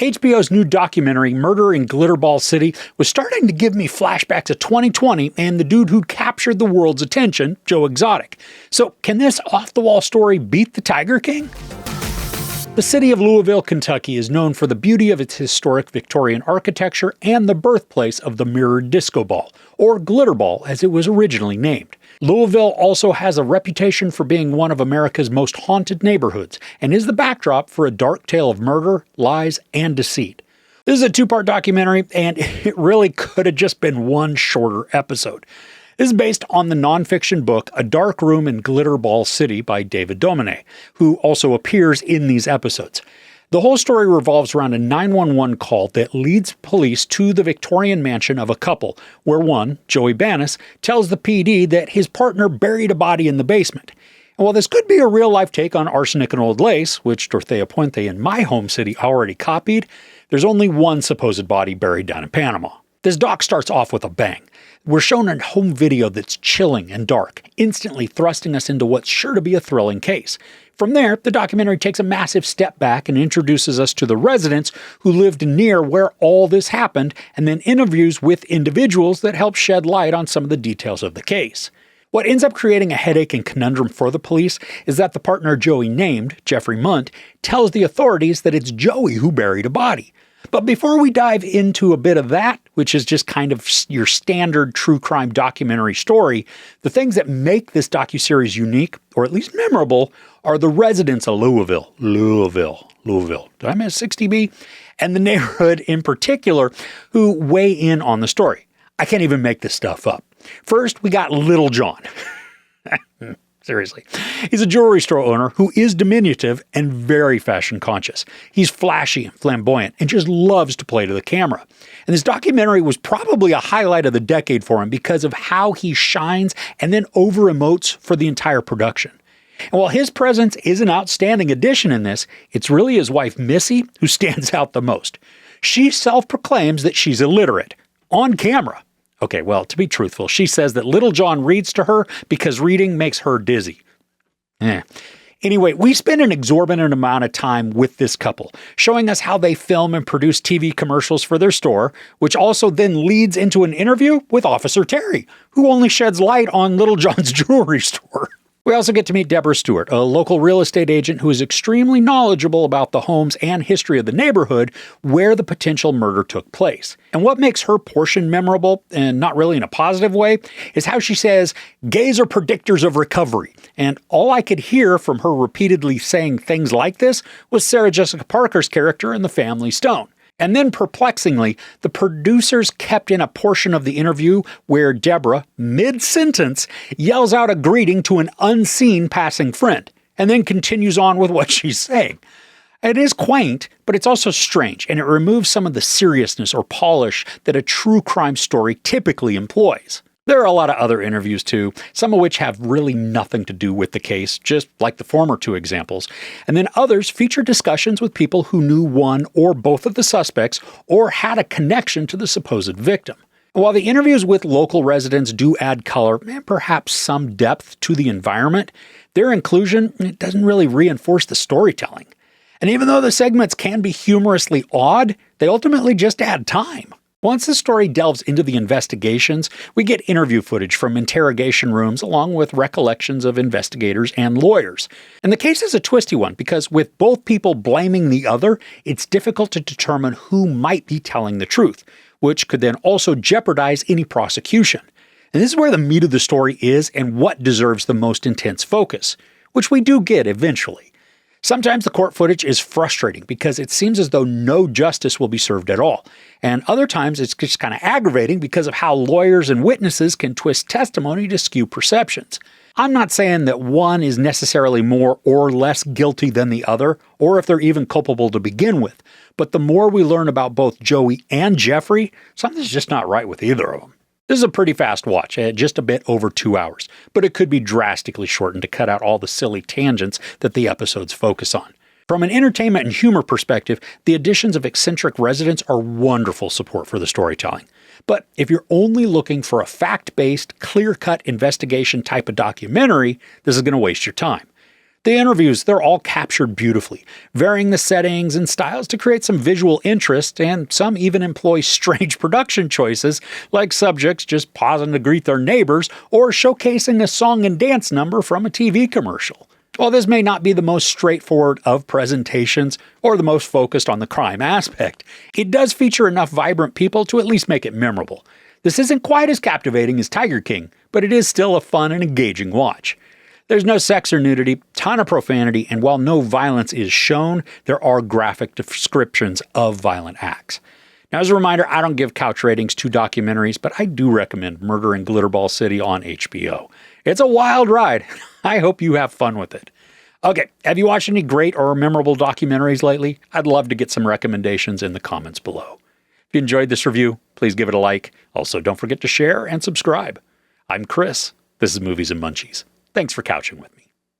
HBO's new documentary, Murder in Glitterball City, was starting to give me flashbacks of 2020 and the dude who captured the world's attention, Joe Exotic. So can this off-the-wall story beat the Tiger King? The city of Louisville, Kentucky is known for the beauty of its historic Victorian architecture and the birthplace of the mirrored disco ball, or glitterball as it was originally named. Louisville also has a reputation for being one of America's most haunted neighborhoods and is the backdrop for a dark tale of murder, lies, and deceit. This is a two-part documentary, and it really could have just been one shorter episode. This is based on the nonfiction book A Dark Room in Glitterball City by David Domine, who also appears in these episodes. The whole story revolves around a 911 call that leads police to the Victorian mansion of a couple, where one, Joey Bannis, tells the PD that his partner buried a body in the basement. And while this could be a real-life take on arsenic and old lace, which Dorothea Puente in my home city already copied, there's only one supposed body buried down in Panama. This doc starts off with a bang. We're shown a home video that's chilling and dark, instantly thrusting us into what's sure to be a thrilling case. From there, the documentary takes a massive step back and introduces us to the residents who lived near where all this happened, and then interviews with individuals that help shed light on some of the details of the case. What ends up creating a headache and conundrum for the police is that the partner Joey named, Jeffrey Munt, tells the authorities that it's Joey who buried a body. But before we dive into a bit of that, which is just kind of your standard true crime documentary story, the things that make this docuseries unique, or at least memorable, are the residents of Louisville. Did I miss 60B? And the neighborhood in particular, who weigh in on the story. I can't even make this stuff up. First, we got Little John. Seriously. He's a jewelry store owner who is diminutive and very fashion conscious. He's flashy and flamboyant and just loves to play to the camera. And this documentary was probably a highlight of the decade for him because of how he shines and then over-emotes for the entire production. And while his presence is an outstanding addition in this, it's really his wife Missy who stands out the most. She self-proclaims that she's illiterate. On camera. Okay, well, to be truthful, she says that Little John reads to her because reading makes her dizzy. Anyway, we spend an exorbitant amount of time with this couple, showing us how they film and produce TV commercials for their store, which also then leads into an interview with Officer Terry, who only sheds light on Little John's jewelry store. We also get to meet Deborah Stewart, a local real estate agent who is extremely knowledgeable about the homes and history of the neighborhood where the potential murder took place. And what makes her portion memorable, and not really in a positive way, is how she says, gays are predictors of recovery. And all I could hear from her repeatedly saying things like this was Sarah Jessica Parker's character in The Family Stone. And then, perplexingly, the producers kept in a portion of the interview where Deborah, mid-sentence, yells out a greeting to an unseen passing friend, and then continues on with what she's saying. It is quaint, but it's also strange, and it removes some of the seriousness or polish that a true crime story typically employs. There are a lot of other interviews too, some of which have really nothing to do with the case, just like the former two examples. And then others feature discussions with people who knew one or both of the suspects or had a connection to the supposed victim. While the interviews with local residents do add color and perhaps some depth to the environment, their inclusion doesn't really reinforce the storytelling. And even though the segments can be humorously odd, they ultimately just add time. Once the story delves into the investigations, we get interview footage from interrogation rooms along with recollections of investigators and lawyers. And the case is a twisty one because with both people blaming the other, it's difficult to determine who might be telling the truth, which could then also jeopardize any prosecution. And this is where the meat of the story is and what deserves the most intense focus, which we do get eventually. Sometimes the court footage is frustrating because it seems as though no justice will be served at all. And other times it's just kind of aggravating because of how lawyers and witnesses can twist testimony to skew perceptions. I'm not saying that one is necessarily more or less guilty than the other, or if they're even culpable to begin with. But the more we learn about both Joey and Jeffrey, something's just not right with either of them. This is a pretty fast watch, at just a bit over 2 hours, but it could be drastically shortened to cut out all the silly tangents that the episodes focus on. From an entertainment and humor perspective, the additions of eccentric residents are wonderful support for the storytelling. But if you're only looking for a fact-based, clear-cut investigation type of documentary, this is going to waste your time. The interviews, they're all captured beautifully, varying the settings and styles to create some visual interest, and some even employ strange production choices, like subjects just pausing to greet their neighbors or showcasing a song and dance number from a TV commercial. While this may not be the most straightforward of presentations or the most focused on the crime aspect, it does feature enough vibrant people to at least make it memorable. This isn't quite as captivating as Tiger King, but it is still a fun and engaging watch. There's no sex or nudity, ton of profanity, and while no violence is shown, there are graphic descriptions of violent acts. Now, as a reminder, I don't give couch ratings to documentaries, but I do recommend Murder in Glitterball City on HBO. It's a wild ride. I hope you have fun with it. Okay, have you watched any great or memorable documentaries lately? I'd love to get some recommendations in the comments below. If you enjoyed this review, please give it a like. Also, don't forget to share and subscribe. I'm Chris. This is Movies and Munchies. Thanks for couching with me.